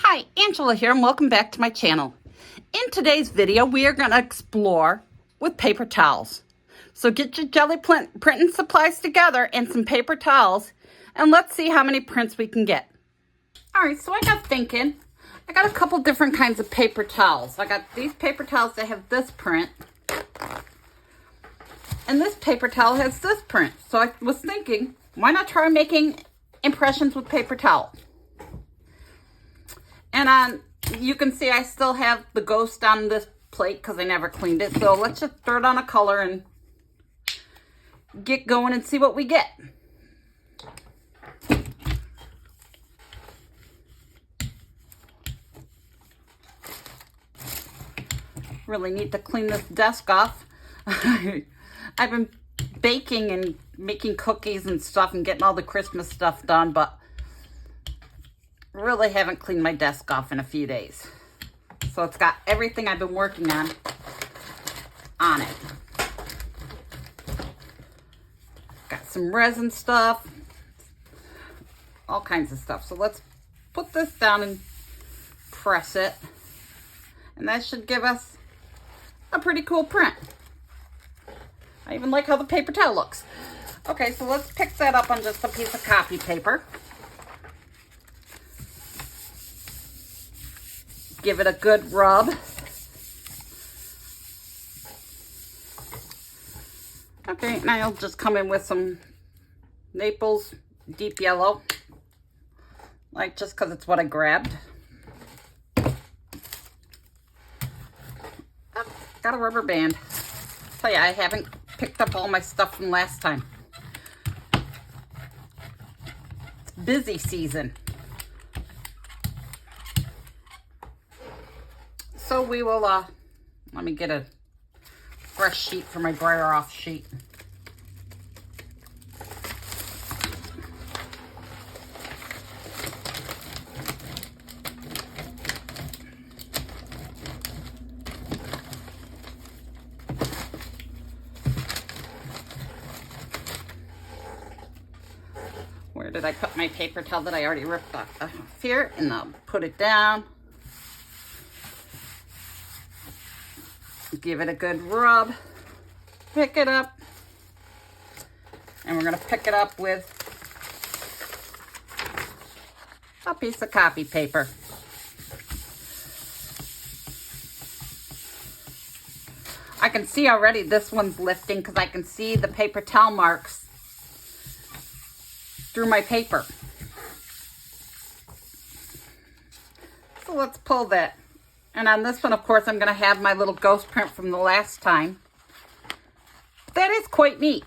Hi, Angela here, and welcome back to my channel. In today's video, we are going to explore with paper towels. So get your jelly printing supplies together and some paper towels, and let's see how many prints we can get. All right, so I got thinking. I got a couple different kinds of paper towels. I got these paper towels that have this print, and this paper towel has this print. So I was thinking, why not try making impressions with paper towel? And you can see I still have the ghost on this plate because I never cleaned it. So let's just throw it on a color and get going and see what we get. Really need to clean this desk off. I've been baking and making cookies and stuff and getting all the Christmas stuff done, but really haven't cleaned my desk off in a few days. So it's got everything I've been working on it. Got some resin stuff, all kinds of stuff. So let's put this down and press it. And that should give us a pretty cool print. I even like how the paper towel looks. Okay, so let's pick that up on just a piece of copy paper. Give it a good rub. Okay, now I'll just come in with some Naples deep yellow, like just because it's what I grabbed. I've got a rubber band. Tell you, I haven't picked up all my stuff from last time. It's busy season. So we will, let me get a fresh sheet for my brayer off sheet. Where did I put my paper towel that I already ripped off? Here, and I'll put it down. Give it a good rub, pick it up, and we're going to pick it up with a piece of copy paper. I can see already this one's lifting because I can see the paper towel marks through my paper. So let's pull that. And on this one, of course, I'm going to have my little ghost print from the last time. That is quite neat.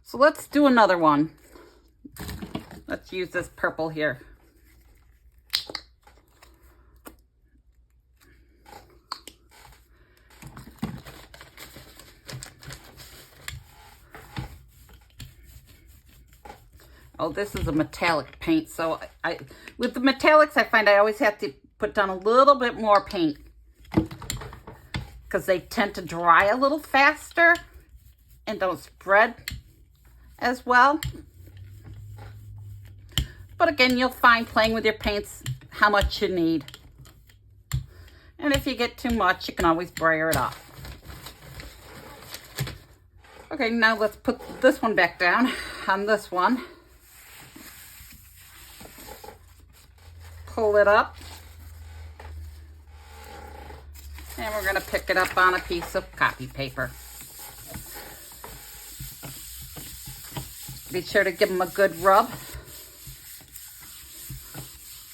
So let's do another one. Let's use this purple here. Oh, this is a metallic paint. So with the metallics, I find I always have to put down a little bit more paint because they tend to dry a little faster and don't spread as well. But again, you'll find playing with your paints how much you need. And if you get too much, you can always brayer it off. Okay, now let's put this one back down on this one. Pull it up, and we're going to pick it up on a piece of copy paper. Be sure to give them a good rub.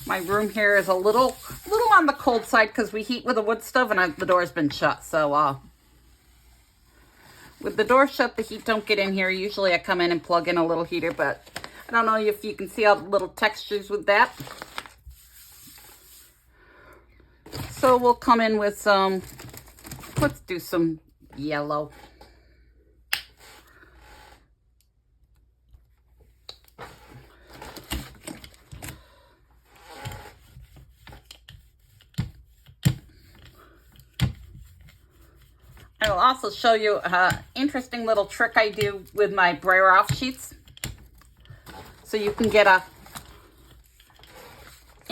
My room here is a little on the cold side because we heat with a wood stove and the door's been shut. So with the door shut, the heat don't get in here. Usually I come in and plug in a little heater, but I don't know if you can see all the little textures with that. So we'll come in with some, let's do some yellow. I will also show you an interesting little trick I do with my brayer off sheets. So you can get a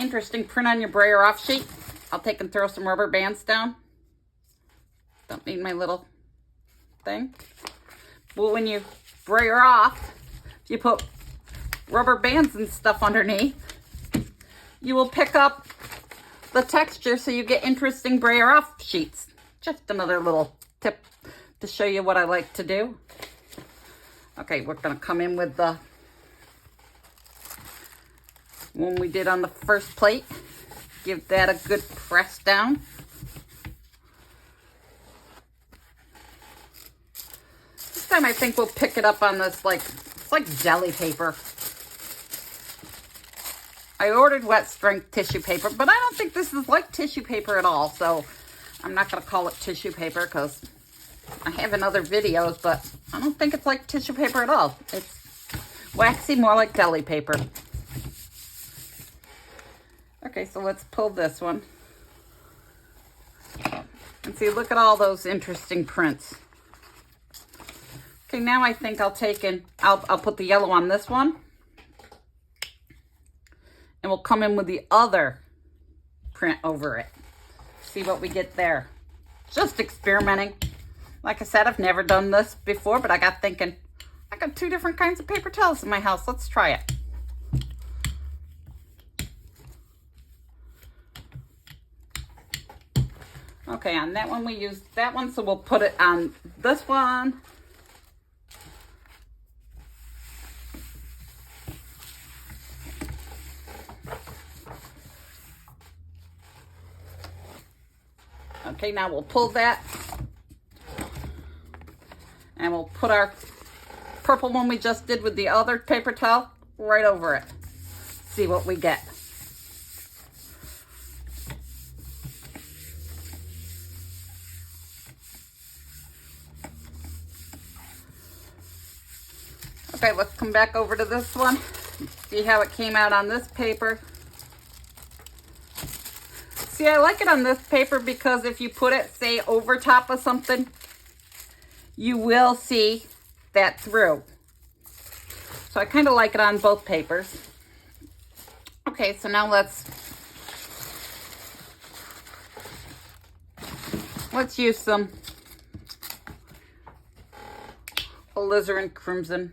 interesting print on your brayer off sheet, I'll take and throw some rubber bands down. Don't need my little thing. But when you brayer off, you put rubber bands and stuff underneath, you will pick up the texture so you get interesting brayer off sheets. Just another little tip to show you what I like to do. Okay, we're gonna come in with the one we did on the first plate. Give that a good press down. This time I think we'll pick it up on this, it's like jelly paper. I ordered wet strength tissue paper, but I don't think this is like tissue paper at all, so I'm not gonna call it tissue paper because I have in other videos, but I don't think it's like tissue paper at all. It's waxy, more like jelly paper. Okay, so let's pull this one. And see, look at all those interesting prints. Okay, now I think I'll take and I'll put the yellow on this one. And we'll come in with the other print over it. See what we get there. Just experimenting. Like I said, I've never done this before, but I got thinking, I got 2 different kinds of paper towels in my house. Let's try it. Okay, on that one we used that one, so we'll put it on this one. Okay, now we'll pull that. And we'll put our purple one we just did with the other paper towel right over it. See what we get. Okay, let's come back over to this one. See how it came out on this paper. See, I like it on this paper because if you put it, say, over top of something, you will see that through. So I kind of like it on both papers. Okay, so now let's use some alizarin crimson.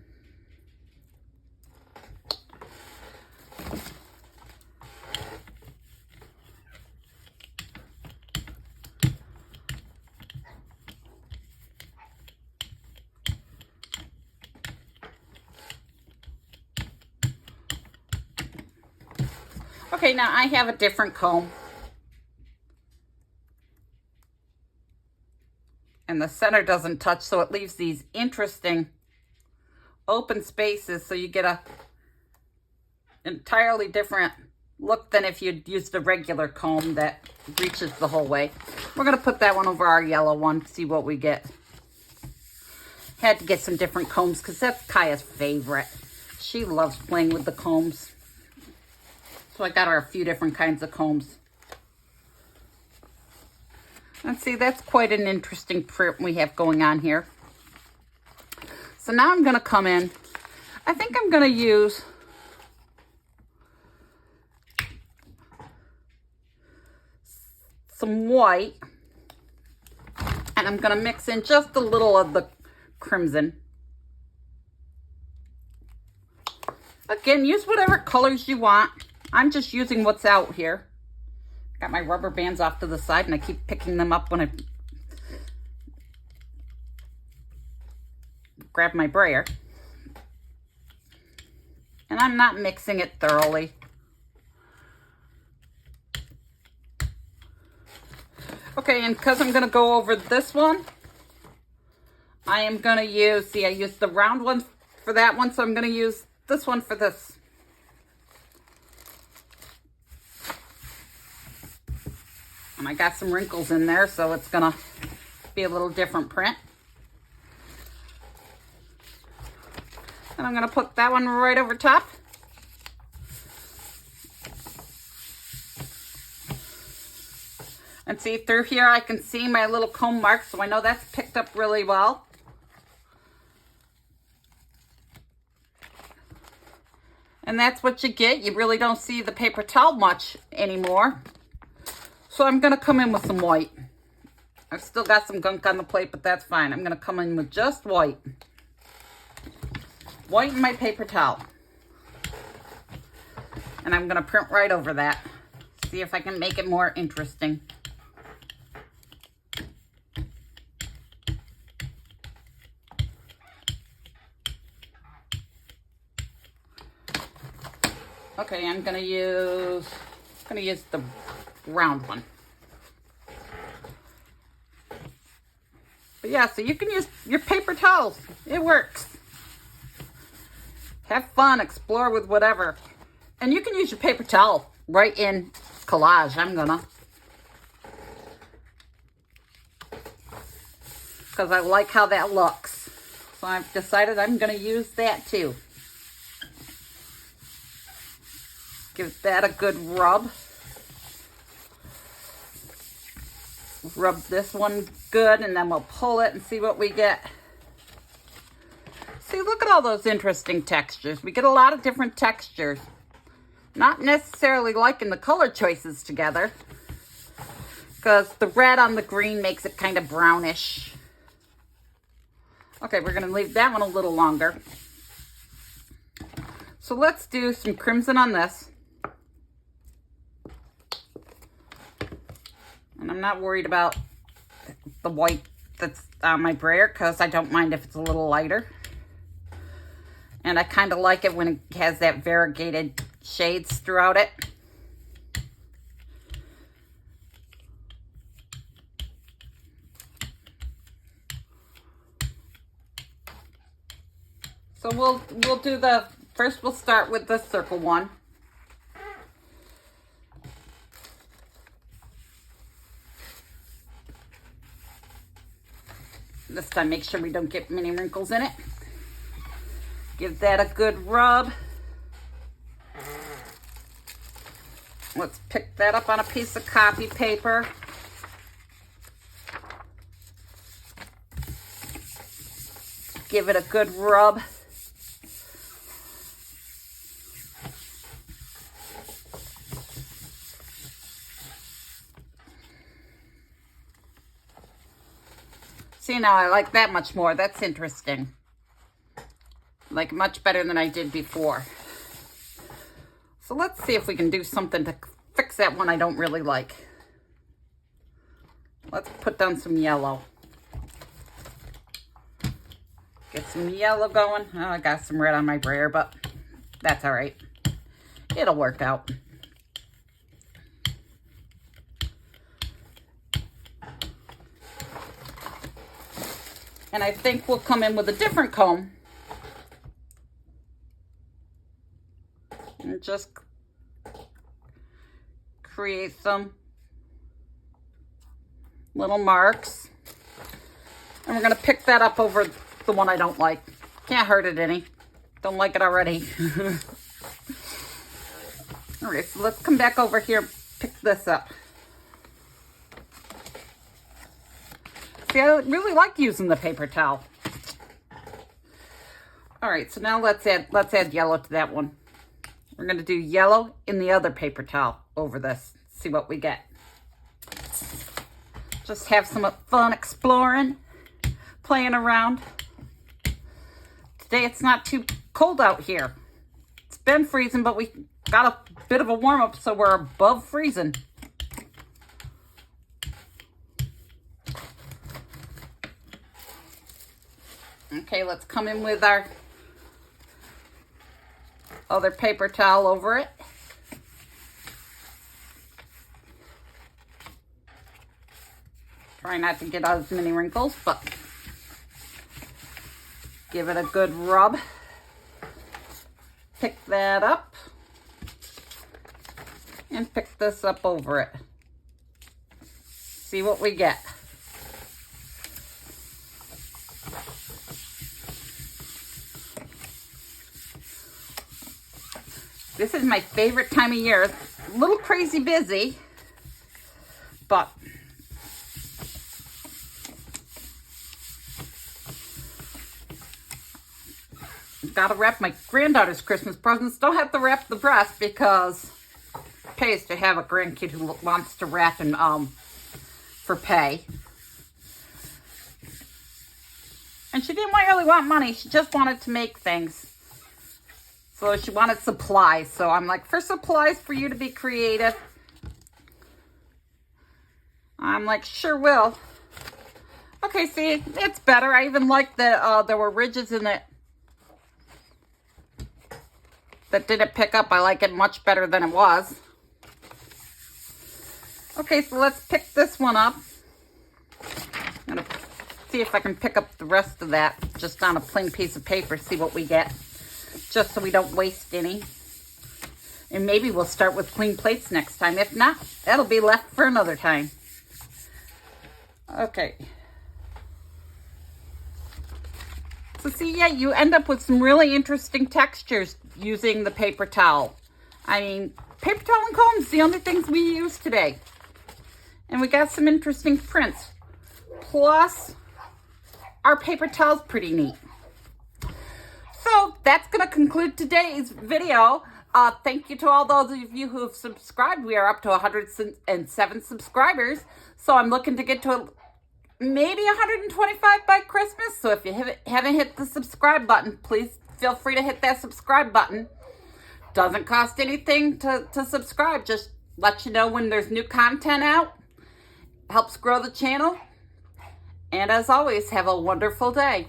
Okay, now I have a different comb. And the center doesn't touch, so it leaves these interesting open spaces, so you get a entirely different look than if you'd used a regular comb that reaches the whole way. We're gonna put that one over our yellow one, see what we get. Had to get some different combs because that's Kaya's favorite. She loves playing with the combs. So I got her a few different kinds of combs. And see, that's quite an interesting print we have going on here. So now I'm gonna come in. I think I'm gonna use some white. And I'm gonna mix in just a little of the crimson. Again, use whatever colors you want. I'm just using what's out here. Got my rubber bands off to the side and I keep picking them up when I grab my brayer. And I'm not mixing it thoroughly. Okay, and because I'm going to go over this one, I am going to use, see, I used the round one for that one, so I'm going to use this one for this. And I got some wrinkles in there, so it's gonna be a little different print. And I'm gonna put that one right over top. And see, through here I can see my little comb marks, so I know that's picked up really well. And that's what you get. You really don't see the paper towel much anymore. So I'm going to come in with some white. I've still got some gunk on the plate, but that's fine. I'm going to come in with just white. White in my paper towel. And I'm going to print right over that. See if I can make it more interesting. Okay, I'm going to use the round one. But yeah, so you can use your paper towels. It works. Have fun, explore with whatever. And you can use your paper towel right in collage. I'm gonna. Because I like how that looks. So I've decided I'm gonna use that too. Give that a good rub. Rub this one good, and then we'll pull it and see what we get. See, look at all those interesting textures. We get a lot of different textures. Not necessarily liking the color choices together, because the red on the green makes it kind of brownish. Okay, we're going to leave that one a little longer. So let's do some crimson on this. And I'm not worried about the white that's on my brayer, because I don't mind if it's a little lighter. And I kind of like it when it has that variegated shades throughout it. So we'll do the, first we'll start with the circle one. This time, make sure we don't get many wrinkles in it. Give that a good rub. Let's pick that up on a piece of copy paper. Give it a good rub. See, now I like that much more. That's interesting. Like much better than I did before. So let's see if we can do something to fix that one I don't really like. Let's put down some yellow. Get some yellow going. Oh, I got some red on my brayer, but that's all right. It'll work out. And I think we'll come in with a different comb. And just create some little marks. And we're going to pick that up over the one I don't like. Can't hurt it any. Don't like it already. All right, so let's come back over here and pick this up. See, I really like using the paper towel. All right, so now let's add yellow to that one. We're going to do yellow in the other paper towel over this. See what we get. Just have some fun exploring, playing around. Today it's not too cold out here. It's been freezing, but we got a bit of a warm up, so we're above freezing. Okay, let's come in with our other paper towel over it. Try not to get as many wrinkles, but give it a good rub. Pick that up and pick this up over it. See what we get. This is my favorite time of year. A little crazy busy, but Gotta wrap my granddaughter's Christmas presents. Don't have to wrap the rest because it pays to have a grandkid who wants to wrap and for pay. And she didn't really want money. She just wanted to make things. So she wanted supplies. So I'm like, for supplies for you to be creative. I'm like, sure will. Okay, see, it's better. I even like that there were ridges in it that didn't pick up. I like it much better than it was. Okay, so let's pick this one up. I'm going to see if I can pick up the rest of that just on a plain piece of paper, see what we get, just so we don't waste any. And maybe we'll start with clean plates next time. If not, that'll be left for another time. Okay. So see, yeah, you end up with some really interesting textures using the paper towel. I mean, paper towel and combs, the only things we use today. And we got some interesting prints. Plus, our paper towel's pretty neat. So that's going to conclude today's video. Thank you to all those of you who have subscribed. We are up to 107 subscribers. So I'm looking to get to maybe 125 by Christmas. So if you haven't hit the subscribe button, please feel free to hit that subscribe button. Doesn't cost anything to subscribe. Just let you know when there's new content out. Helps grow the channel. And as always, have a wonderful day.